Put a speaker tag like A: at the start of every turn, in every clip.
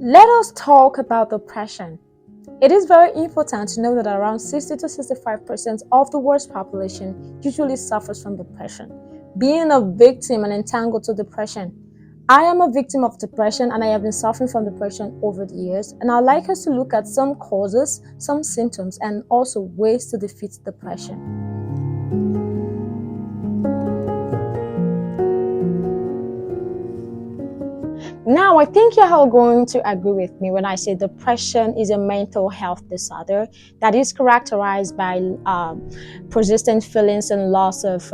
A: Let us talk about depression. It is very important to know that around 60 to 65% of the world's population usually suffers from depression. Being a victim and entangled to depression. I am a victim of depression and I have been suffering from depression over the years. And I'd like us to look at some causes, some symptoms, and also ways to defeat depression. Now, I think you're all going to agree with me when I say depression is a mental health disorder that is characterized by persistent feelings and loss of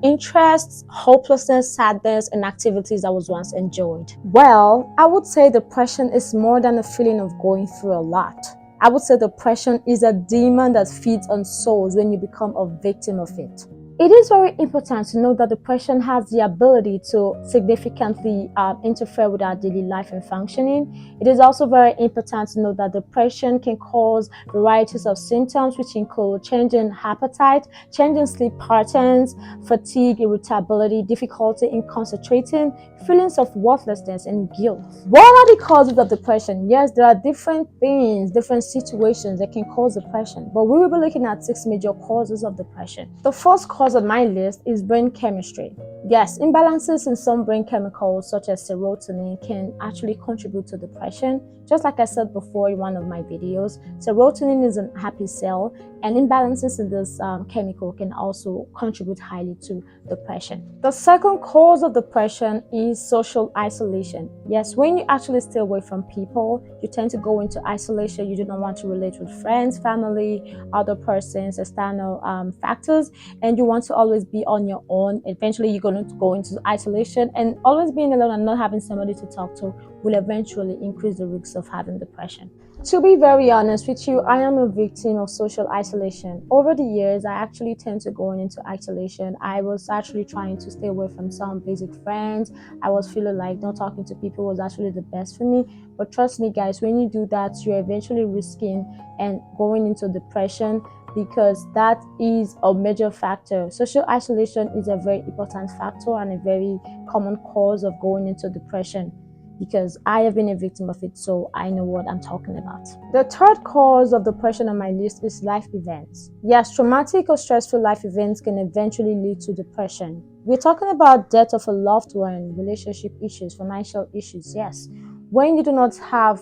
A: interests, hopelessness, sadness, and activities that was once enjoyed. Well, I would say depression is more than a feeling of going through a lot. I would say depression is a demon that feeds on souls when you become a victim of it. It is very important to know that depression has the ability to significantly interfere with our daily life and functioning. It is also very important to know that depression can cause varieties of symptoms, which include changing appetite, changing sleep patterns, fatigue, irritability, difficulty in concentrating, feelings of worthlessness, and guilt. What are the causes of depression? Yes, there are different things, different situations that can cause depression, but we will be looking at 6 major causes of depression. The first cause on my list is brain chemistry. Yes, imbalances in some brain chemicals such as serotonin can actually contribute to depression. Just like I said before in one of my videos, serotonin is an happy cell, and imbalances in this chemical can also contribute highly to depression. The second cause of depression is social isolation. Yes, when you actually stay away from people, you tend to go into isolation. You do not want to relate with friends, family, other persons, external factors, and you want to always be on your own. Eventually, you're going to go into isolation, and always being alone and not having somebody to talk to will eventually increase the risks of having depression. To be very honest with you, I am a victim of social isolation. Over the years, I actually tend to go into isolation. I was actually trying to stay away from some basic friends. I was feeling like not talking to people was actually the best for me. But trust me, guys, when you do that, you're eventually risking and going into depression, because that is a major factor. Social isolation is a very important factor and a very common cause of going into depression, because I have been a victim of it, so I know what I'm talking about. The third cause of depression on my list is life events. Yes, traumatic or stressful life events can eventually lead to depression. We're talking about death of a loved one, relationship issues, financial issues. Yes, when you do not have,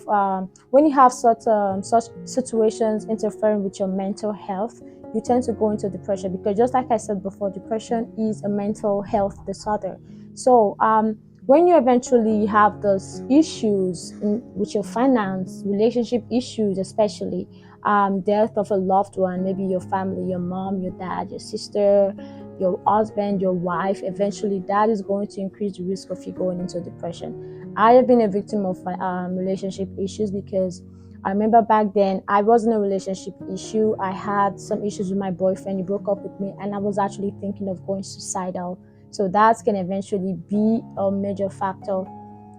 A: when you have such situations interfering with your mental health, you tend to go into depression, because just like I said before, depression is a mental health disorder. So when you eventually have those issues with your finance, relationship issues, especially death of a loved one, maybe your family, your mom, your dad, your sister, your husband, your wife, eventually that is going to increase the risk of you going into depression. I have been a victim of relationship issues, because I remember back then I was in a relationship issue. I had some issues with my boyfriend. He broke up with me, and I was actually thinking of going suicidal. So that can eventually be a major factor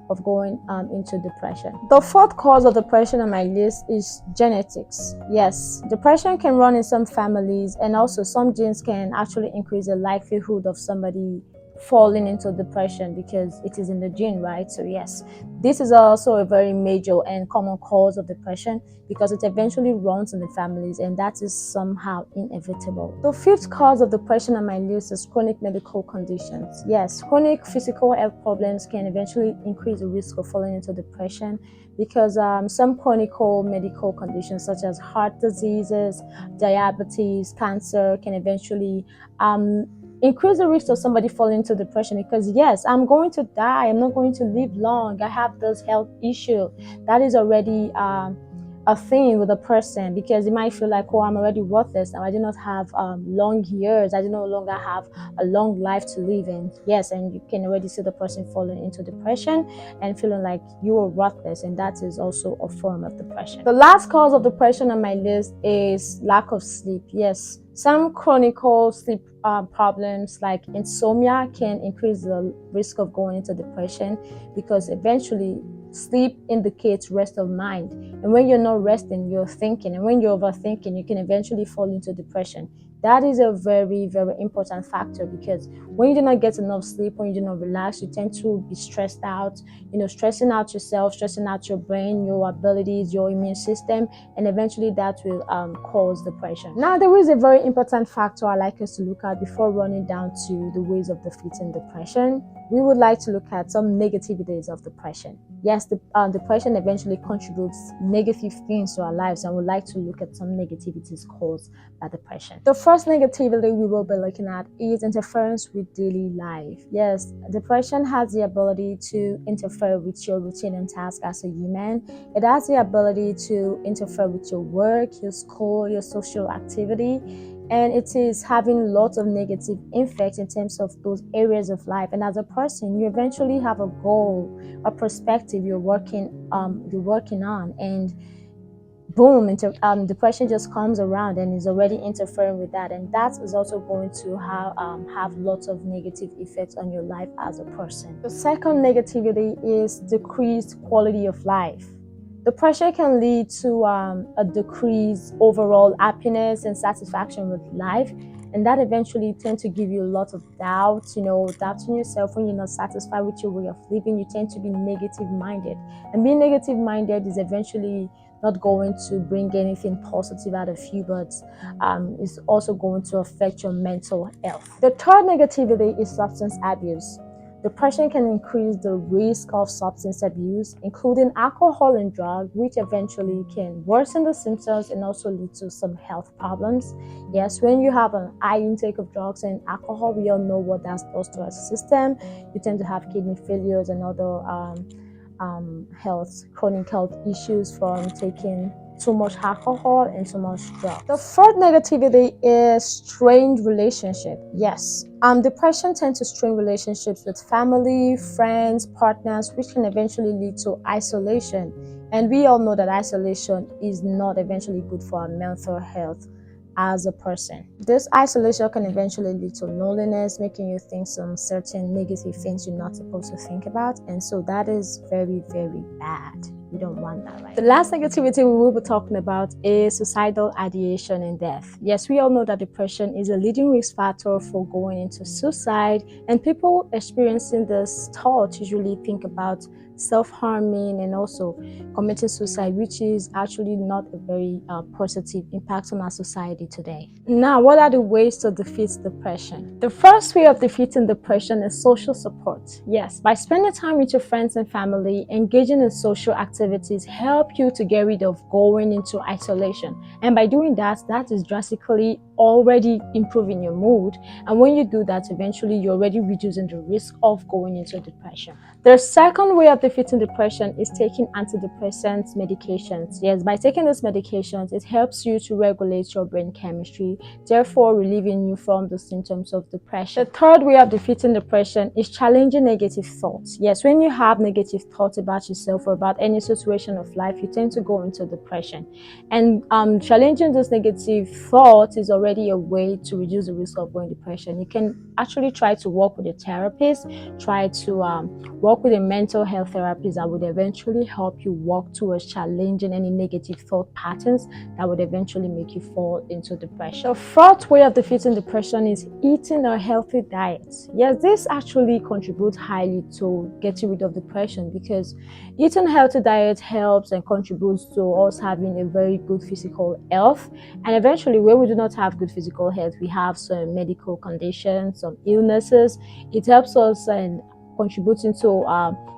A: of going into depression. The fourth cause of depression on my list is genetics. Yes, depression can run in some families, and also some genes can actually increase the likelihood of somebody falling into depression, because it is in the gene, right? So yes, this is also a very major and common cause of depression, because it eventually runs in the families, and that is somehow inevitable. The fifth cause of depression on my list is chronic medical conditions. Yes, chronic physical health problems can eventually increase the risk of falling into depression, because some chronic medical conditions such as heart diseases, diabetes, cancer can eventually increase the risk of somebody falling into depression, because yes, I'm going to die, I'm not going to live long, I have this health issue. That is already a thing with a person, because you might feel like, oh, I'm already worthless now, I do not have long years, I do no longer have a long life to live in. Yes, and you can already see the person falling into depression and feeling like you are worthless, and that is also a form of depression. The last cause of depression on my list is lack of sleep. Yes, some chronic sleep problems like insomnia can increase the risk of going into depression, because eventually sleep indicates rest of mind, and when you're not resting, you're thinking, and when you're overthinking, you can eventually fall into depression, That is a very, very important factor, because when you do not get enough sleep, when you do not relax, you tend to be stressed out, stressing out yourself, stressing out your brain, your abilities, your immune system, and eventually that will cause depression. Now, there is a very important factor I like us to look at before running down to the ways of defeating depression. We would like to look at some negativities of depression. Yes, depression eventually contributes negative things to our lives, and we'd like to look at some negativities caused by depression. The first negativity we will be looking at is interference with daily life. Yes, depression has the ability to interfere with your routine and tasks as a human. It has the ability to interfere with your work, your school, your social activity, and it is having lots of negative effects in terms of those areas of life. And as a person, you eventually have a goal, a perspective you're working on, and boom, depression just comes around and is already interfering with that, and that is also going to have lots of negative effects on your life as a person. The second negativity is decreased quality of life. Depression can lead to a decreased overall happiness and satisfaction with life, and that eventually tend to give you a lot of doubt, doubting yourself. When you're not satisfied with your way of living, you tend to be negative minded, and being negative minded is eventually not going to bring anything positive out of you, but it's also going to affect your mental health. The third negativity is substance abuse. Depression can increase the risk of substance abuse, including alcohol and drugs, which eventually can worsen the symptoms and also lead to some health problems. Yes, when you have an high intake of drugs and alcohol, we all know what that does to our system. You tend to have kidney failures and other chronic health issues from taking too much alcohol and too much drugs. The fourth negativity is strained relationship. Yes, depression tends to strain relationships with family, friends, partners, which can eventually lead to isolation. And we all know that isolation is not eventually good for our mental health as a person. This isolation can eventually lead to loneliness, making you think some certain negative things you're not supposed to think about, and so that is very, very bad. We don't want that, right? The last negativity we will be talking about is suicidal ideation and death. Yes, we all know that depression is a leading risk factor for going into suicide, and people experiencing this thought usually think about self-harming and also committing suicide, which is actually not a very positive impact on our society today. Now, what are the ways to defeat depression? The first way of defeating depression is social support. Yes, by spending time with your friends and family, engaging in social activities help you to get rid of going into isolation, and by doing that, that is drastically already improving your mood, and when you do that, eventually you're already reducing the risk of going into depression. The second way of defeating depression is taking antidepressant medications. Yes, by taking these medications, it helps you to regulate your brain chemistry, therefore relieving you from the symptoms of depression. The third way of defeating depression is challenging negative thoughts. Yes, when you have negative thoughts about yourself or about any situation of life, you tend to go into depression. And challenging those negative thoughts is already a way to reduce the risk of going depression. You can actually try to work with a therapist, try to work with a mental health therapist that would eventually help you work towards challenging any negative thought patterns that would eventually make you fall into depression. The fourth way of defeating depression is eating a healthy diet. Yes, this actually contributes highly to getting rid of depression, because eating a healthy diet helps and contributes to us having a very good physical health. And eventually, when we do not have good physical health, we have some medical conditions, some illnesses. It helps us and contributing to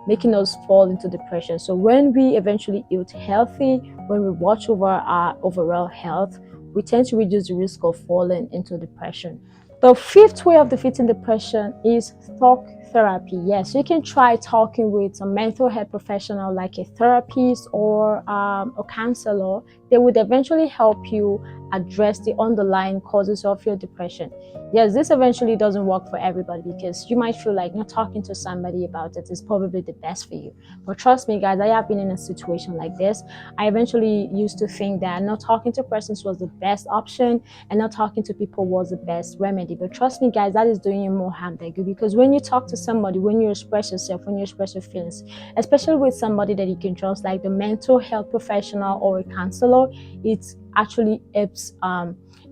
A: making us fall into depression. So when we eventually eat healthy, when we watch over our overall health, we tend to reduce the risk of falling into depression. The fifth way of defeating depression is talk therapy. Yes, you can try talking with a mental health professional like a therapist or a counselor. They would eventually help you address the underlying causes of your depression. Yes, this eventually doesn't work for everybody, because you might feel like not talking to somebody about it is probably the best for you. But trust me, guys, I have been in a situation like this. I eventually used to think that not talking to persons was the best option and not talking to people was the best remedy. But trust me, guys, that is doing you more harm than good, because when you talk to somebody, when you express yourself, when you express your feelings, especially with somebody that you can trust, like the mental health professional or a counselor, it actually helps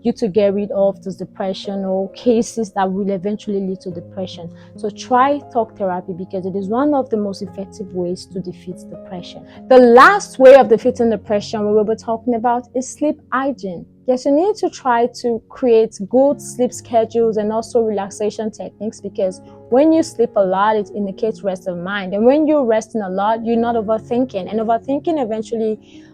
A: you to get rid of this depression or cases that will eventually lead to depression. So try talk therapy because it is one of the most effective ways to defeat depression. The last way of defeating depression we will be talking about is sleep hygiene. Yes, you need to try to create good sleep schedules and also relaxation techniques, because when you sleep a lot, it indicates rest of mind. And when you're resting a lot, you're not overthinking. And overthinking eventually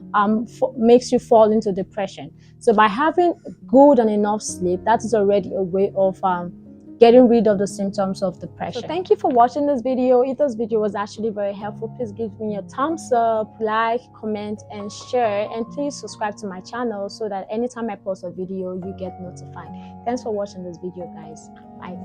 A: makes you fall into depression. So by having good and enough sleep, that is already a way of getting rid of the symptoms of depression. So thank you for watching this video. If this video was actually very helpful, please give me a thumbs up, like, comment, and share. And please subscribe to my channel so that anytime I post a video, you get notified. Thanks for watching this video, guys. Bye.